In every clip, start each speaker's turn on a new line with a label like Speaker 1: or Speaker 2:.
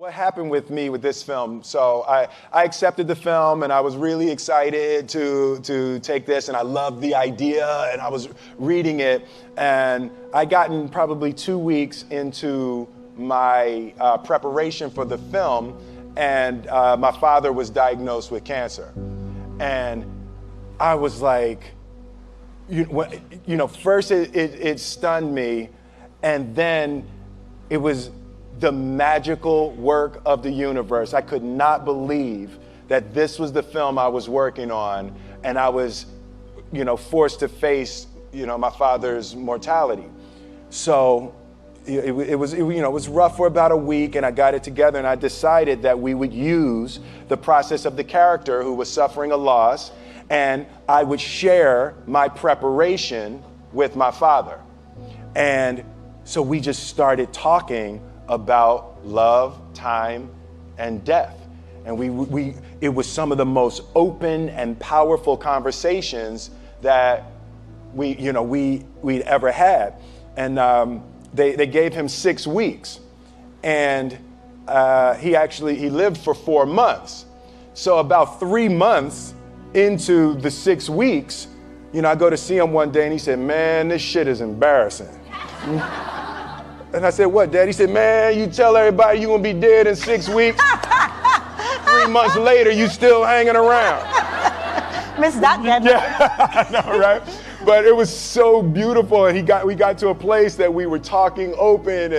Speaker 1: What happened with me with this film? So I accepted the film and I was really excited to take this, and I loved the idea and I was reading it, and I gotten probably 2 weeks into my preparation for the film, and my father was diagnosed with cancer. And I was like, first it stunned me, and then it was the magical work of the universe. I could not believe that this was the film I was working on, and I was, forced to face, my father's mortality. So it was rough for about a week, and I got it together, and I decided that we would use the process of the character who was suffering a loss, and I would share my preparation with my father. And so we just started talking about love, time, and death. And it was some of the most open and powerful conversations that we'd ever had. And they gave him 6 weeks, and he lived for 4 months. So about 3 months into the 6 weeks, I go to see him one day, and he said, "Man, this shit is embarrassing." And I said, "What, Dad?" He said, "Man, you tell everybody you gonna be dead in 6 weeks. 3 months later, you still hanging around."
Speaker 2: Miss that, Dad.
Speaker 1: Yeah, I know, right? But it was so beautiful, and we got to a place that we were talking open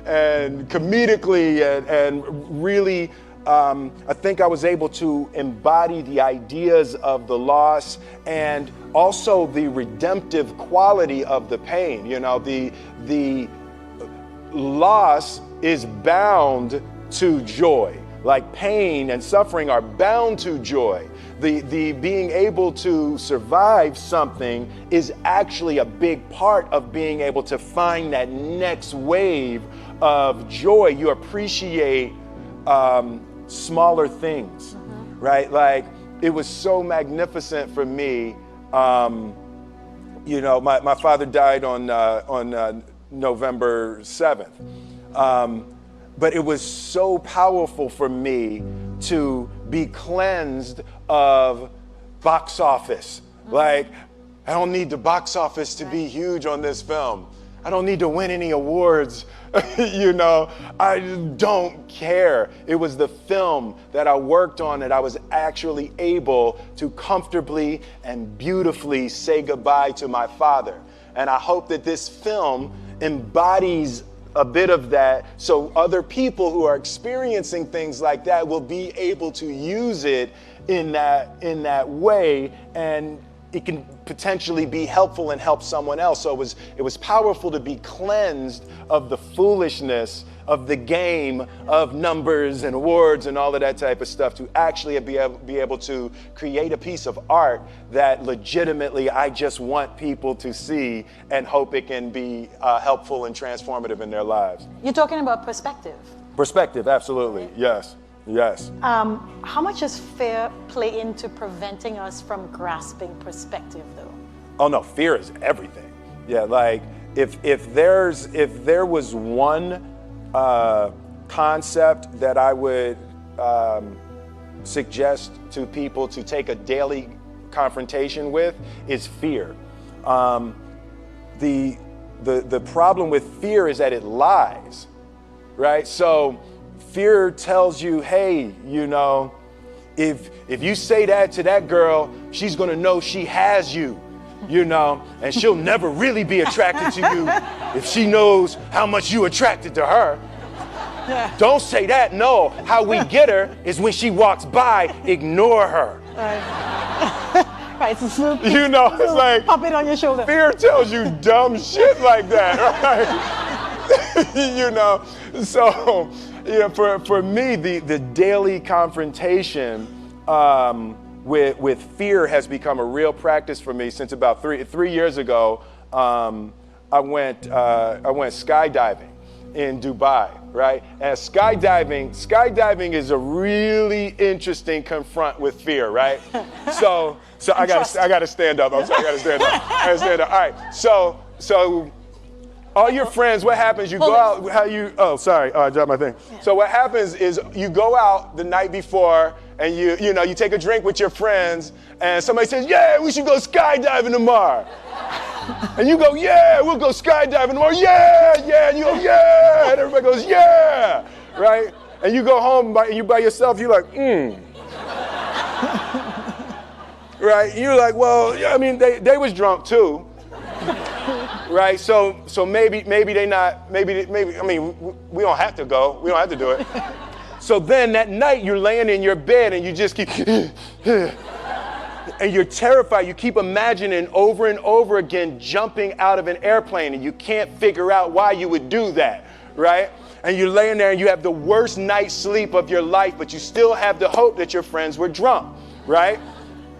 Speaker 1: and comedically, and really, I think I was able to embody the ideas of the loss and also the redemptive quality of the pain. The loss is bound to joy. Like pain and suffering are bound to joy. The being able to survive something is actually a big part of being able to find that next wave of joy. You appreciate smaller things, right? Like, it was so magnificent for me. My father died on November 7th. But it was so powerful for me to be cleansed of box office. Like, I don't need the box office to be huge on this film. I don't need to win any awards. I just don't care. It was the film that I worked on that I was actually able to comfortably and beautifully say goodbye to my father. And I hope that this film embodies a bit of that, so other people who are experiencing things like that will be able to use it in that way, and it can potentially be helpful and help someone else. So it was powerful to be cleansed of the foolishness of the game of numbers and awards and all of that type of stuff, to actually be able to create a piece of art that legitimately I just want people to see and hope it can be helpful and transformative in their lives.
Speaker 2: You're talking about perspective.
Speaker 1: Perspective, absolutely, yes. Yes.
Speaker 2: How much does fear play into preventing us from grasping perspective, though?
Speaker 1: Oh no, fear is everything. Yeah, like if there was one concept that I would suggest to people to take a daily confrontation with, is fear. The problem with fear is that it lies, right? So fear tells you, hey, if you say that to that girl, she's gonna know she has you, and she'll never really be attracted to you if she knows how much you attracted to her. Yeah. Don't say that. No, how we get her is when she walks by, ignore her.
Speaker 2: Right, it's
Speaker 1: it's like,
Speaker 2: pop it on your shoulder.
Speaker 1: Fear tells you dumb shit like that, right? So, for me, the daily confrontation with fear has become a real practice for me since about three years ago. I went skydiving in Dubai, right? And skydiving is a really interesting confront with fear, right? So I gotta stand up. I'm sorry, I gotta stand up. All right. So All your friends, what happens? You go out, sorry, I dropped my thing. Yeah. So what happens is you go out the night before and you take a drink with your friends and somebody says, yeah, we should go skydiving tomorrow. And you go, yeah, we'll go skydiving tomorrow. Yeah, yeah. And you go, yeah. And everybody goes, yeah. Right? And you go home and you by yourself, you're like, Right? You're like, well, yeah, I mean, they was drunk too. Right? So maybe they not, maybe, I mean, we don't have to go. We don't have to do it. So then that night you're laying in your bed and you just keep, and you're terrified. You keep imagining over and over again jumping out of an airplane and you can't figure out why you would do that, right? And you're laying there and you have the worst night's sleep of your life, but you still have the hope that your friends were drunk, right?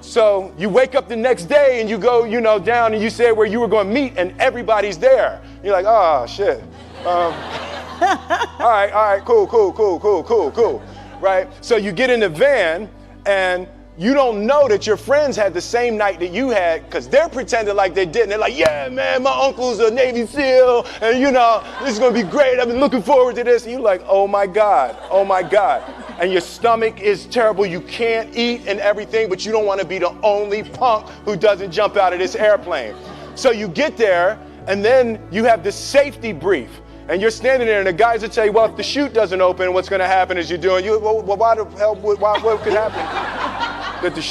Speaker 1: So you wake up the next day and you go, down and you say where you were going to meet and everybody's there. You're like, oh, shit. All right, cool. Right? So you get in the van and you don't know that your friends had the same night that you had because they're pretending like they didn't. They're like, yeah, man, my uncle's a Navy SEAL and, this is going to be great. I've been looking forward to this. And you're like, oh, my God. And your stomach is terrible. You can't eat and everything, but you don't want to be the only punk who doesn't jump out of this airplane. So you get there, and then you have this safety brief. And you're standing there, and the guys will tell you, well, if the chute doesn't open, what's going to happen is why the hell, what could happen? That the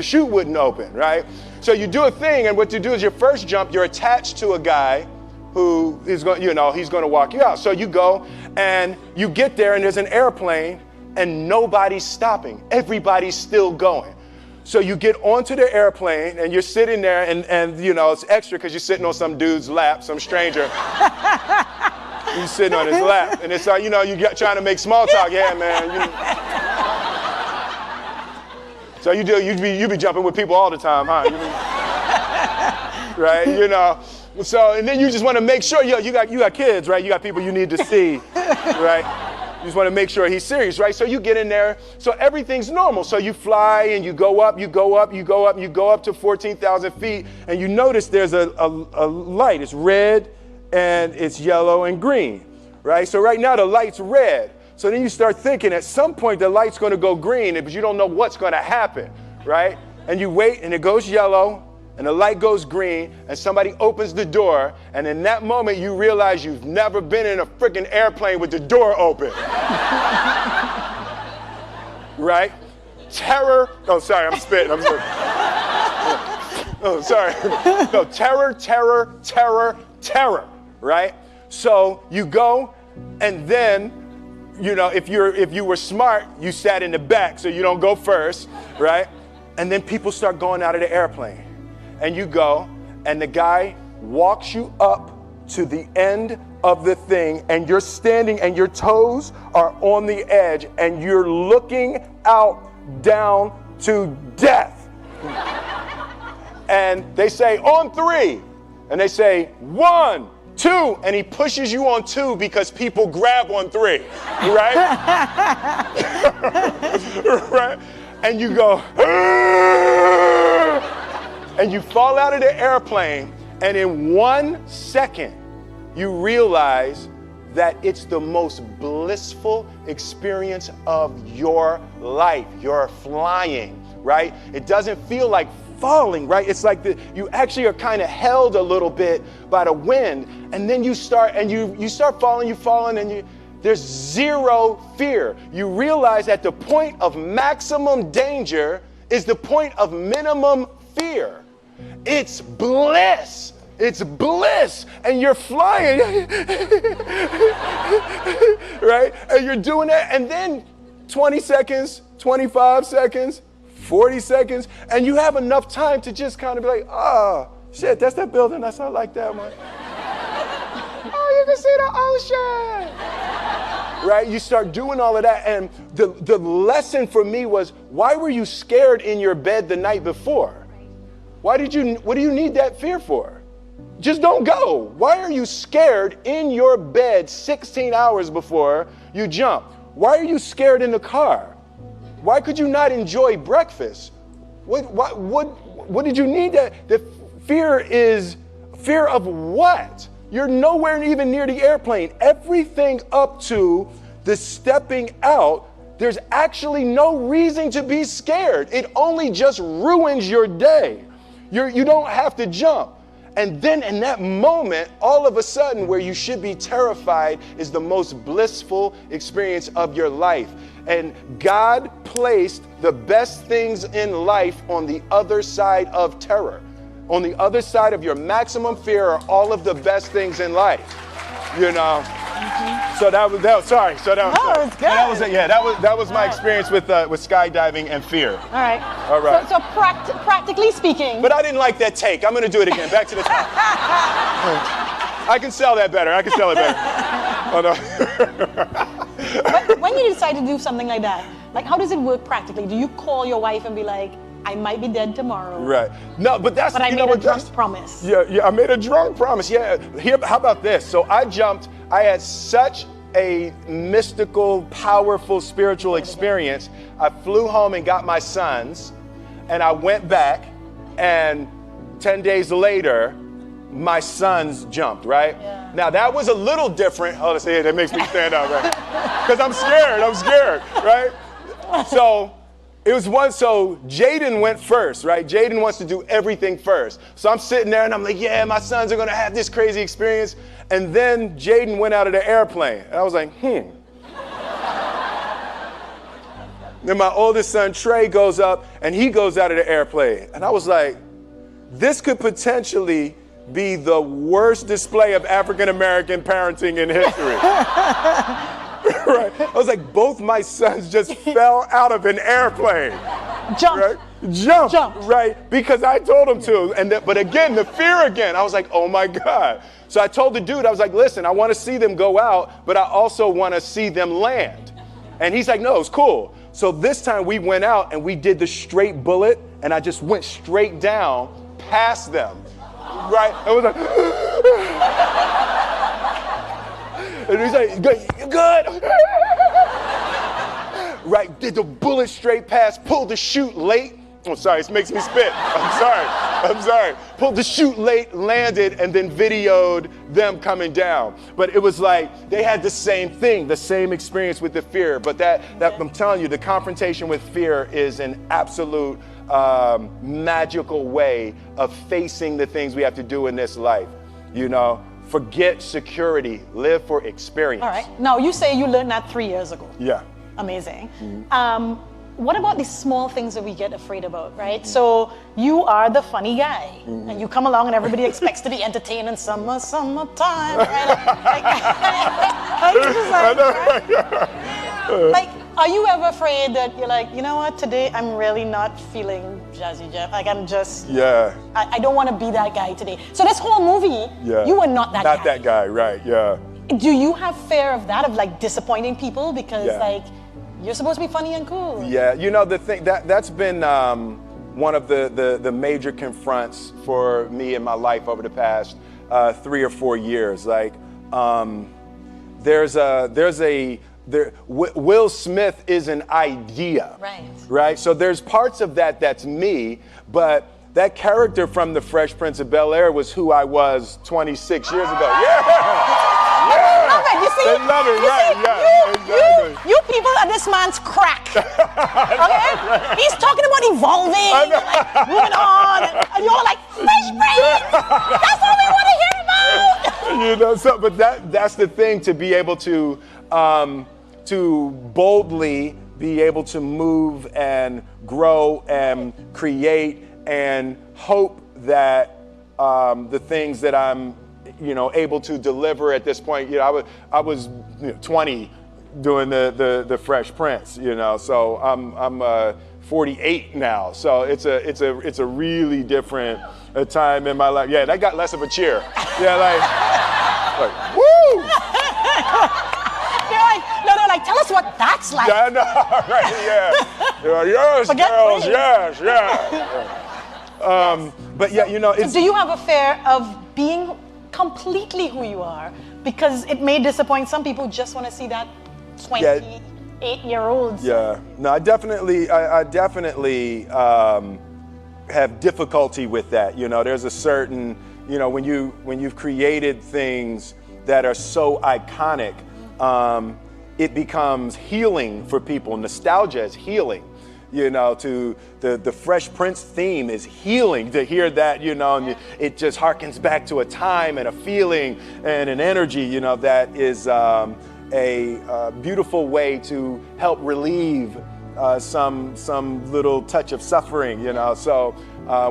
Speaker 1: chute wouldn't open, right? So you do a thing, and what you do is your first jump, you're attached to a guy who is going, he's going to walk you out. So you go, and you get there, and there's an airplane, and nobody's stopping. Everybody's still going. So you get onto the airplane and you're sitting there and it's extra because you're sitting on some dude's lap, some stranger. You're sitting on his lap. And it's like, you're trying to make small talk. Yeah, man. So you be jumping with people all the time, huh? Right? So, and then you just want to make sure, you got kids, right? You got people you need to see, right? You just want to make sure he's serious, right? So you get in there, so everything's normal. So you fly and you go up to 14,000 feet, and you notice there's a light. It's red and it's yellow and green, right? So right now the light's red. So then you start thinking at some point the light's going to go green, but you don't know what's going to happen, right? And you wait and it goes yellow and the light goes green and somebody opens the door, and in that moment you realize you've never been in a freaking airplane with the door open. Right? Terror. Oh, sorry, I'm spitting. Oh, sorry. No, terror, right? So you go, and then, if you were smart, you sat in the back so you don't go first, right? And then people start going out of the airplane. And you go, and the guy walks you up to the end of the thing, and you're standing and your toes are on the edge, and you're looking out down to death. And they say, on 3. And they say, 1, 2. And he pushes you on 2 because people grab on 3, right? Right? And you go, and you fall out of the airplane, and in 1 second, you realize that it's the most blissful experience of your life. You're flying, right? It doesn't feel like falling, right? It's like you actually are kind of held a little bit by the wind, and then you start falling, and there's zero fear. You realize that the point of maximum danger is the point of minimum fear. It's bliss. It's bliss. And you're flying. Right? And you're doing that. And then 20 seconds, 25 seconds, 40 seconds. And you have enough time to just kind of be like, oh, shit, that's that building. I like that one. Oh, you can see the ocean. Right? You start doing all of that. And the lesson for me was, why were you scared in your bed the night before? What do you need that fear for? Just don't go. Why are you scared in your bed 16 hours before you jump? Why are you scared in the car? Why could you not enjoy breakfast? What did you need that? The fear is fear of what? You're nowhere even near the airplane. Everything up to the stepping out, there's actually no reason to be scared. It only just ruins your day. You don't have to jump. And then in that moment, all of a sudden, where you should be terrified is the most blissful experience of your life. And God placed the best things in life on the other side of terror. On the other side of your maximum fear are all of the best things in life. You know? So that was sorry. So that was,
Speaker 2: no, it's good.
Speaker 1: That was my experience with skydiving and fear.
Speaker 2: All right.
Speaker 1: All right.
Speaker 2: So practically speaking.
Speaker 1: But I didn't like that take. I'm going to do it again. Back to the top. I can sell that better. Oh, no.
Speaker 2: But when you decide to do something like that, like how does it work practically? Do you call your wife and be like, I might be dead tomorrow?
Speaker 1: Right. No, but that's.
Speaker 2: But I made a drunk promise.
Speaker 1: Yeah, I made a drunk promise. Yeah. How about this? So I jumped. I had such a mystical, powerful spiritual experience. I flew home and got my sons, and I went back, and 10 days later, my sons jumped, right?
Speaker 2: Yeah.
Speaker 1: Now that was a little different. Oh, let's see, that makes me stand up, right? Because I'm scared, right? So it was so Jaden went first, right? Jaden wants to do everything first. So I'm sitting there and I'm like, yeah, my sons are gonna have this crazy experience. And then Jaden went out of the airplane. And I was like, Then my oldest son, Trey, goes up and he goes out of the airplane. And I was like, this could potentially be the worst display of African-American parenting in history. Right? I was like, both my sons just fell out of an airplane.
Speaker 2: Jump.
Speaker 1: Right? Jump. Right? Because I told them to. But again, the fear again. I was like, oh my God. So I told the dude, I was like, listen, I want to see them go out, but I also want to see them land. And he's like, no, it's cool. So this time we went out and we did the straight bullet, and I just went straight down past them. Right? It was like, and he's like, good. Right, did the bullet straight past, pulled the chute late. Oh, sorry, this makes me spit. I'm sorry. Pulled the chute late, landed, and then videoed them coming down. But it was like, they had the same thing, the same experience with the fear. But that I'm telling you, the confrontation with fear is an absolute magical way of facing the things we have to do in this life. You know, forget security, live for experience.
Speaker 2: All right. Now, you say you learned that 3 years ago.
Speaker 1: Yeah.
Speaker 2: Amazing. What about these small things that we get afraid about, right? So you are the funny guy, and you come along and everybody expects to be entertained in summertime, right? Like, are you ever afraid that you're like, you know what, today I'm really not feeling Jazzy Jeff. Like I'm just, I don't want to be that guy today. So this whole movie, you were not that guy.
Speaker 1: Not that guy, right, yeah.
Speaker 2: Do you have fear of that, of like disappointing people? Because like, you're supposed to be funny and cool.
Speaker 1: Yeah, you know, the thing that's been one of the major confronts for me in my life over the past 3 or 4 years. Like, Will Smith is an idea. Right? So there's parts of that's me, but that character from The Fresh Prince of Bel-Air was who I was 26 years ago.
Speaker 2: Love it. You see,
Speaker 1: they love it, right?
Speaker 2: You people are this man's crack. Okay? He's talking about evolving, like, moving on, and you're like, Fresh Prince! That's what we want to hear about!
Speaker 1: You know, so but that's the thing, to be able to boldly be able to move and grow and create and hope that the things that I'm able to deliver at this point. I was 20 doing the Fresh Prince, so I'm 48 now. So it's a really different time in my life. Yeah, that got less of a cheer. Yeah, like woo!
Speaker 2: They're like, tell us what that's like.
Speaker 1: Yeah, I know, right? Yeah. Yes, girls, yes. But yeah, it's.
Speaker 2: So do you have a fear of being completely who you are? Because it may disappoint some people who just want to see that 28-year-old.
Speaker 1: Yeah. No, I definitely have difficulty with that. There's a certain, when you've created things that are so iconic, it becomes healing for people. Nostalgia is healing. To the Fresh Prince theme is healing to hear that, and it just harkens back to a time and a feeling and an energy, that is a beautiful way to help relieve some little touch of suffering, So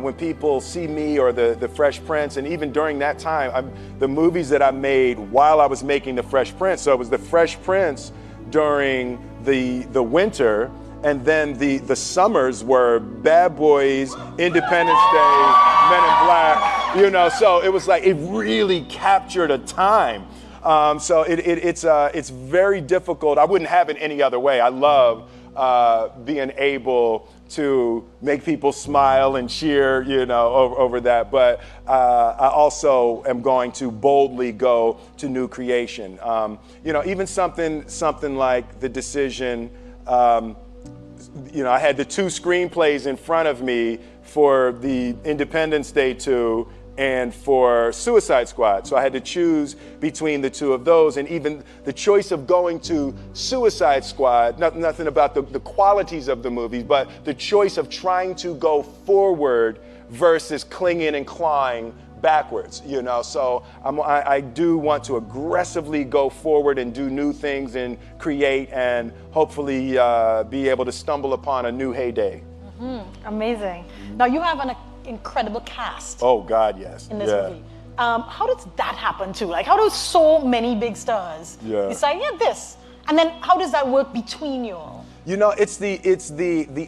Speaker 1: when people see me or the Fresh Prince, and even during that time, the movies that I made while I was making the Fresh Prince, so it was the Fresh Prince during the winter. And then the summers were Bad Boys, Independence Day, Men in Black, so it was like, it really captured a time. So it's very difficult. I wouldn't have it any other way. I love being able to make people smile and cheer, over that. But I also am going to boldly go to new creation. Even something like the decision, I had the two screenplays in front of me for the Independence Day 2 and for Suicide Squad. So I had to choose between the two of those. And even the choice of going to Suicide Squad, nothing about the qualities of the movies, but the choice of trying to go forward versus clinging and clawing backwards, So I do want to aggressively go forward and do new things and create and hopefully be able to stumble upon a new heyday.
Speaker 2: Amazing. Now you have an incredible cast.
Speaker 1: Oh God, yes.
Speaker 2: In this movie. How does that happen too? Like, how do so many big stars decide, this? And then how does that work between you all?
Speaker 1: It's the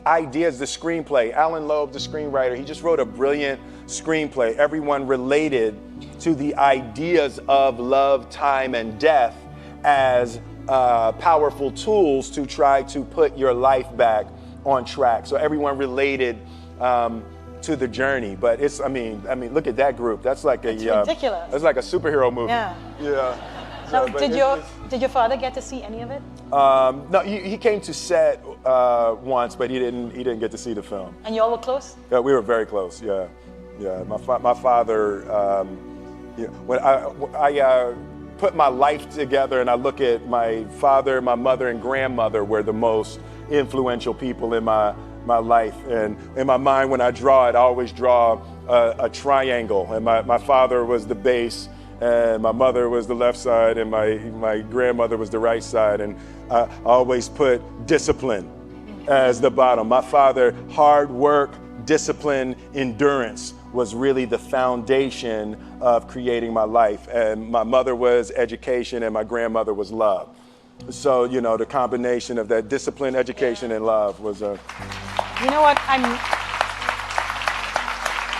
Speaker 1: ideas, the screenplay. Alan Loeb, the screenwriter, he just wrote a brilliant screenplay. Everyone related to the ideas of love, time, and death as powerful tools to try to put your life back on track. So everyone related to the journey. But I mean, look at that group. That's like
Speaker 2: ridiculous.
Speaker 1: That's like a superhero movie.
Speaker 2: Yeah. So did your father get to see any of it?
Speaker 1: No, he came to set once, but he didn't get to see the film.
Speaker 2: And y'all were close?
Speaker 1: Yeah, we were very close. Yeah. My father. When I put my life together and I look at my father, my mother, and grandmother were the most influential people in my life. And in my mind, when I draw it, I always draw a triangle. And my father was the base, and my mother was the left side, and my grandmother was the right side. And I always put discipline as the bottom. My father, hard work, discipline, endurance was really the foundation of creating my life. And my mother was education, and my grandmother was love. So, the combination of that discipline, education, and love was a...
Speaker 2: You know what?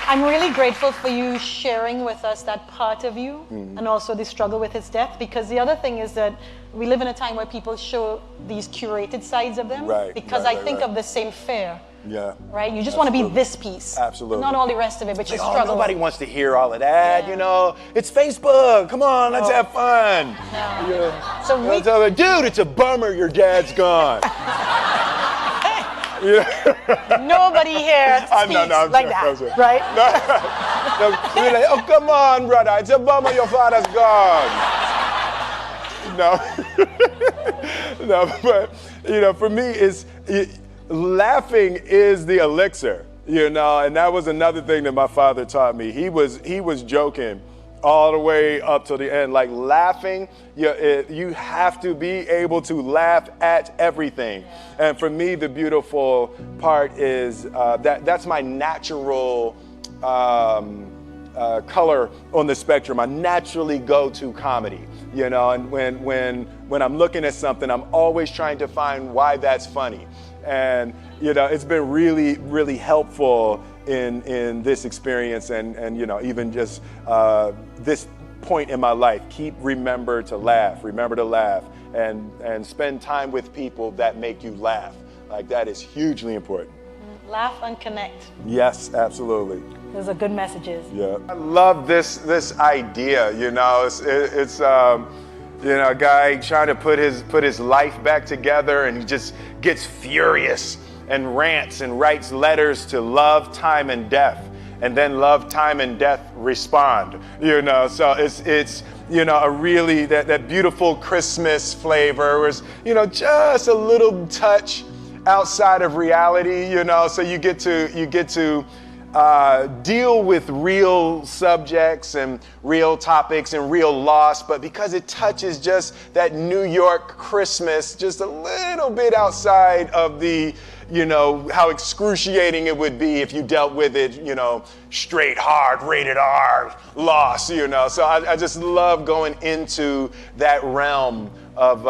Speaker 2: I'm really grateful for you sharing with us that part of you and also the struggle with his death, because the other thing is that we live in a time where people show these curated sides of them. Because I think of the same fear.
Speaker 1: Yeah.
Speaker 2: Right? You just want to be this piece.
Speaker 1: Absolutely.
Speaker 2: Not all the rest of it, but you struggle.
Speaker 1: Nobody wants to hear all of that, It's Facebook. Come on, let's have fun.
Speaker 2: No. So
Speaker 1: dude, it's a bummer your dad's gone.
Speaker 2: Nobody here speaks like that, right?
Speaker 1: We're like, oh, come on, brother. It's a bummer your father's gone. No, but, for me, laughing is the elixir, and that was another thing that my father taught me. He was joking all the way up to the end. Like, laughing, you have to be able to laugh at everything. And for me, the beautiful part is that's my natural color on the spectrum. I naturally go to comedy, and when I'm looking at something, I'm always trying to find why that's funny. And it's been really, really helpful in this experience, and even just this point in my life. Remember to laugh, and spend time with people that make you laugh. Like, that is hugely important.
Speaker 2: Laugh and connect.
Speaker 1: Yes, absolutely.
Speaker 2: Those are good messages.
Speaker 1: Yeah, I love this idea. It's a guy trying to put his life back together, and he just gets furious and rants and writes letters to love, time, and death. and then love, time, and death respond. So it's a really that beautiful Christmas flavor was just a little touch outside of reality. So you get to deal with real subjects and real topics and real loss, but because it touches just that New York Christmas just a little bit outside of the, how excruciating it would be if you dealt with it, straight, hard, rated R, loss, So I just love going into that realm of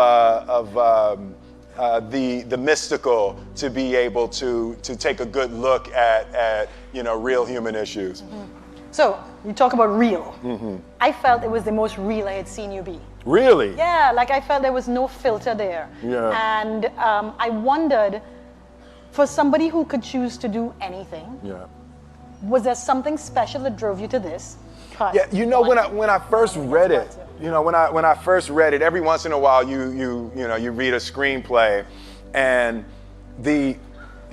Speaker 1: the mystical to be able to take a good look at real human issues.
Speaker 2: Mm-hmm. So you talk about real. Mm-hmm. I felt it was the most real I had seen you be.
Speaker 1: Really?
Speaker 2: Yeah, like I felt there was no filter there.
Speaker 1: Yeah.
Speaker 2: And I wondered, for somebody who could choose to do anything, was there something special that drove you to this?
Speaker 1: Yeah, when I first read it, when I first read it, every once in a while you read a screenplay, and the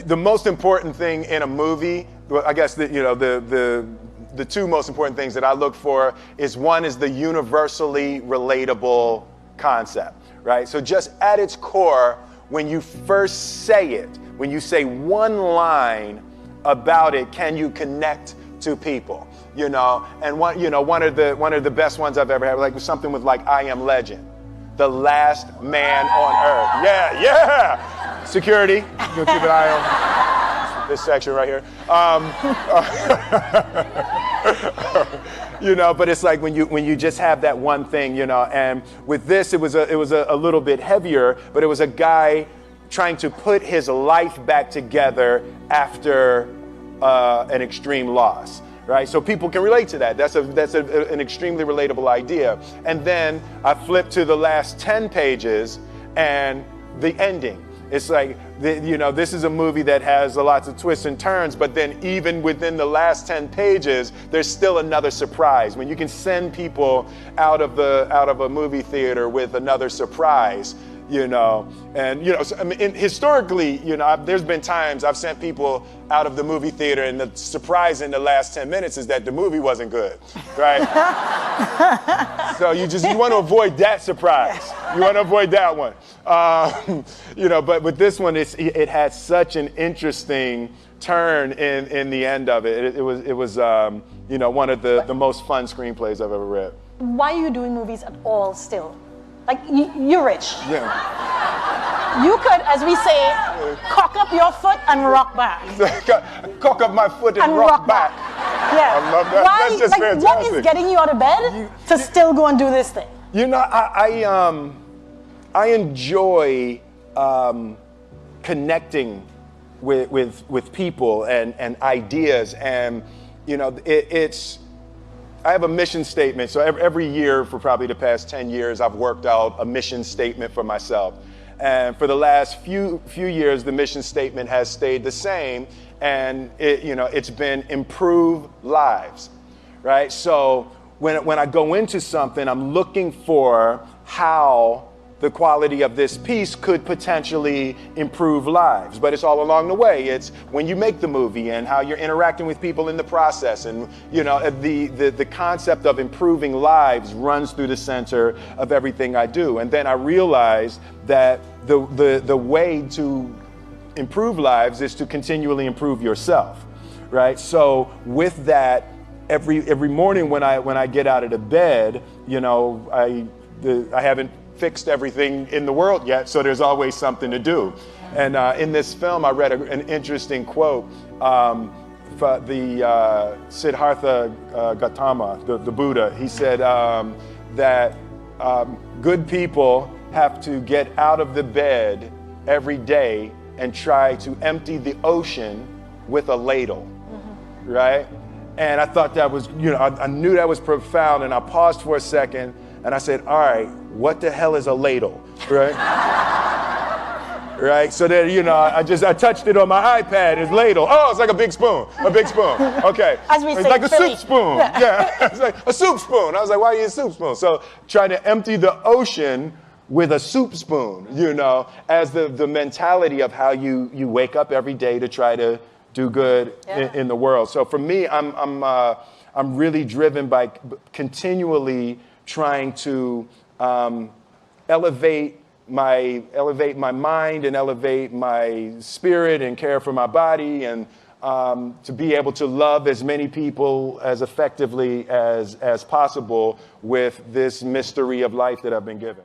Speaker 1: most important thing in a movie, I guess the two most important things that I look for is, one is the universally relatable concept, right? So just at its core, when you first say it, when you say one line about it, can you connect to people? And one of the best ones I've ever had, like something with like I Am Legend, the last man on earth. Yeah. Security, you can keep an eye on this section right here. But it's like when you just have that one thing, and with this it was a little bit heavier, but it was a guy trying to put his life back together after an extreme loss. Right, so people can relate to that. That's an extremely relatable idea. And then I flipped to the last 10 pages and the ending. It's like, this is a movie that has lots of twists and turns, but then even within the last 10 pages, there's still another surprise. When you can send people out of a movie theater with another surprise, historically, there's been times I've sent people out of the movie theater, and the surprise in the last 10 minutes is that the movie wasn't good, right? So you want to avoid that surprise. You want to avoid that one. But with this one, it had such an interesting turn in the end of it. It was one of the most fun screenplays I've ever read.
Speaker 2: Why are you doing movies at all still? Like, you're rich.
Speaker 1: Yeah.
Speaker 2: You could, as we say, cock up your foot and rock back.
Speaker 1: Cock up my foot and rock back.
Speaker 2: Yeah.
Speaker 1: I love that.
Speaker 2: Why,
Speaker 1: That's just fantastic.
Speaker 2: What is getting you out of bed to still go and do this thing?
Speaker 1: I enjoy connecting with people and ideas, and I have a mission statement. So every year for probably the past 10 years, I've worked out a mission statement for myself. And for the last few years, the mission statement has stayed the same, and it's been improve lives, right? So when I go into something, I'm looking for how the quality of this piece could potentially improve lives. But it's all along the way. It's when you make the movie and how you're interacting with people in the process. And the concept of improving lives runs through the center of everything I do. And then I realized that the way to improve lives is to continually improve yourself, right? So with that, every morning when I get out of the bed, I haven't fixed everything in the world yet, so there's always something to do. And in this film, I read an interesting quote from the Siddhartha Gautama, the Buddha. He said that good people have to get out of the bed every day and try to empty the ocean with a ladle, right? And I thought that was, I knew that was profound, and I paused for a second, and I said, all right, what the hell is a ladle, right? Right, so then, I touched it on my iPad, it's ladle. Oh, it's like a big spoon, okay.
Speaker 2: As we
Speaker 1: it's
Speaker 2: say,
Speaker 1: like a
Speaker 2: Philly.
Speaker 1: soup spoon, yeah, it's like a soup spoon. I was like, why do you use a soup spoon? So trying to empty the ocean with a soup spoon, as the mentality of how you wake up every day to try to do good
Speaker 2: Yeah.
Speaker 1: in the world. So for me, I'm really driven by continually trying to elevate my mind and elevate my spirit and care for my body, and to be able to love as many people as effectively as possible with this mystery of life that I've been given.